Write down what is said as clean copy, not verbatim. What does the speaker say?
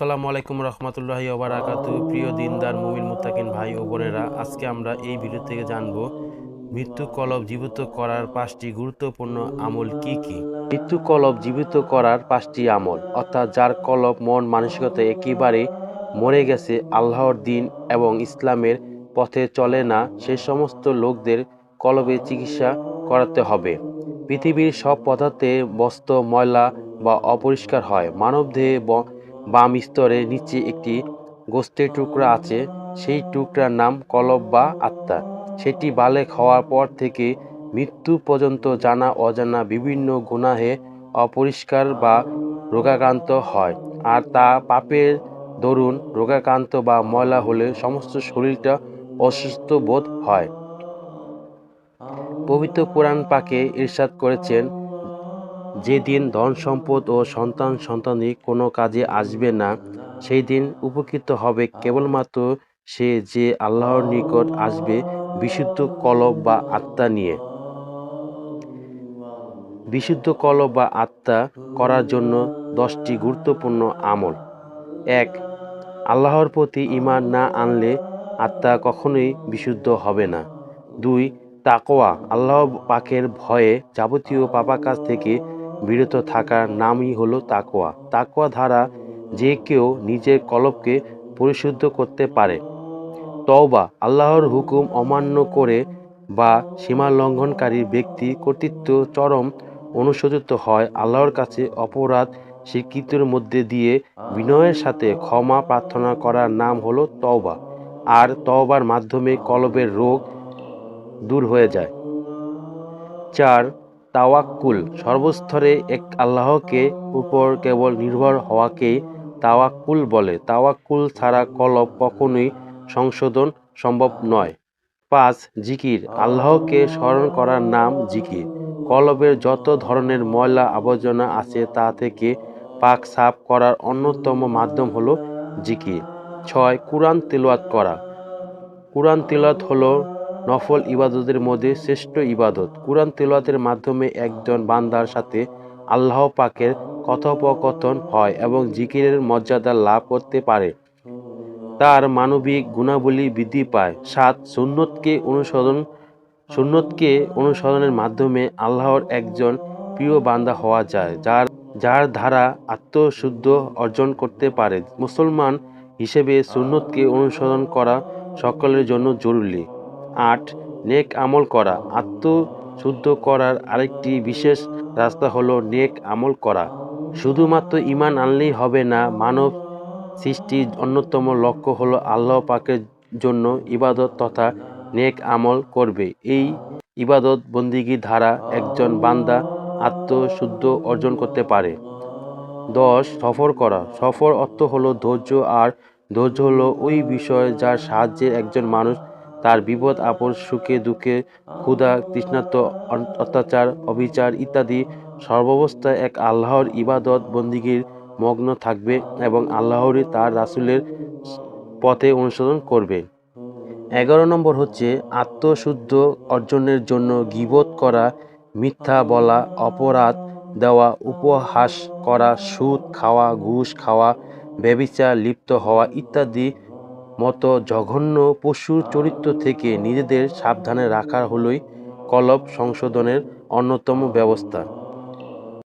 আসসালামু আলাইকুম রহমতুল্লাহি ওয়া বারাকাতুহু। প্রিয় দিনদার মুমিন মুত্তাকিন ভাই ও বোনেরা, আজকে আমরা এই ভিডিও থেকে জানব মৃত্যু কলব জীবিত করার 5টি গুরুত্বপূর্ণ আমল কি কি। মৃত্যু কলব জীবিত করার 5টি আমল, অর্থাৎ যার কলব মন মানসিকতা একেবারে মরে গেছে, আল্লাহর দিন এবং ইসলামের পথে চলে না, সে সমস্ত লোকদের কলবে চিকিৎসা করাতে হবে। পৃথিবীর সব পদার্থে বস্তু ময়লা বা অপরিষ্কার হয়। মানবদেহে বাম স্তরের নিচে একটি গোস্তের টুকরা আছে, সেই টুকরার নাম কলব বা আত্মা। সেটি বালেগ হওয়ার পর থেকে মৃত্যু পর্যন্ত জানা অজানা বিভিন্ন গুনাহে অপরিষ্কার বা রোগাক্রান্ত হয়, আর তা পাপের দরুন রোগাক্রান্ত বা ময়লা হলে সমস্ত শরীরটা অসুস্থ বোধ হয়। পবিত্র কোরআন পাকে ইরশাদ করেছেন, যেদিন ধন সম্পদ ও সন্তান সন্তানি কোনো কাজে আসবে না, সেই দিন উপকৃত হবে কেবলমাত্র সে যে আল্লাহর নিকট আসবে বিশুদ্ধ কলব বা আত্মা নিয়ে। বিশুদ্ধ কলব বা আত্মা করার জন্য 10টি গুরুত্বপূর্ণ আমল। 1. আল্লাহর প্রতি ঈমান না আনলে আত্মা কখনোই বিশুদ্ধ হবে না। 2. তাকওয়া, আল্লাহ পাকের ভয়ে যাবতীয় পাপাকাজ থেকে বিরত থাকার নামই হলো তাকওয়া। তাকওয়া দ্বারা যে কেউ নিজের কলবকে পরিশুদ্ধ করতে পারে। তওবা, আল্লাহর হুকুম অমান্য করে বা সীমা লঙ্ঘনকারী ব্যক্তি কর্তৃক চরম অনুশোচিত হয় আল্লাহর কাছে অপরাধ স্বীকৃতির মধ্যে দিয়ে বিনয়ের সাথে ক্ষমা প্রার্থনা করার নাম হলো তওবা, আর তওবার মাধ্যমে কলবের রোগ দূর হয়ে যায়। 4. তাওয়াক্কুল, সর্বস্তরে এক আল্লাহকে উপর কেবল নির্ভর হওয়াকেই তাওয়াক্কুল বলে। তাওয়াক্কুল ছাড়া কলব কখনোই সংশোধন সম্ভব নয়। 5. জিকির, আল্লাহকে স্মরণ করার নাম জিকির। কলবের যত ধরনের ময়লা আবর্জনা আছে তা থেকে পাক সাফ করার অন্যতম মাধ্যম হলো জিকির। 6. কুরআন তিলাওয়াত করা। কুরআন তিলাওয়াত হলো নফল ইবাদতের মধ্যে শ্রেষ্ঠ ইবাদত। কুরআন তিলাওয়াতের মাধ্যমে একজন বান্দার সাথে আল্লাহ পাকের কথোপকথন হয় এবং জিকিরের মর্যাদা লাভ করতে পারে, তার মানবিক গুণাবলী বৃদ্ধি পায়। 7. সুন্নতকে অনুসরণের মাধ্যমে আল্লাহর একজন প্রিয় বান্দা হওয়া যায়, যার দ্বারা আত্মশুদ্ধ অর্জন করতে পারে। মুসলমান হিসেবে সুন্নতকে অনুসরণ করা সকলের জন্য জরুরি। 8. নেক আমল করা। আত্মশুদ্ধ করার আরেকটি বিশেষ রাস্তা হলো নেক আমল করা। শুধুমাত্র ঈমান আনলেই হবে না, মানব সৃষ্টির অন্যতম লক্ষ্য হলো আল্লাহ পাকের জন্য ইবাদত তথা নেক আমল করবে। এই ইবাদত বন্দিগির দ্বারা একজন বান্দা আত্মশুদ্ধ অর্জন করতে পারে। 10. সফর করা। সফর অর্থ হলো ধৈর্য, আর ধৈর্য হলো ওই বিষয় যার সাহায্যে একজন মানুষ তার বিপদ আপদ, সুখে দুঃখে, ক্ষুধা তৃষ্ণার্ত, অত্যাচার অবিচার ইত্যাদি সর্বাবস্থায় এক আল্লাহর ইবাদত বন্দিগির মগ্ন থাকবে এবং আল্লাহরই তার রাসূলের পথে অনুসরণ করবে। 11 নম্বর হচ্ছে আত্মশুদ্ধ অর্জনের জন্য গীবত করা, মিথ্যা বলা, অপরাধ দেওয়া, উপহাস করা, সুদ খাওয়া, ঘুষ খাওয়া, ব্যভিচার লিপ্ত হওয়া ইত্যাদি মতো জঘন্য পশুর চরিত্র থেকে নিজেদের সাবধানে রাখা হলোই কলব সংশোধনের অন্যতম ব্যবস্থা।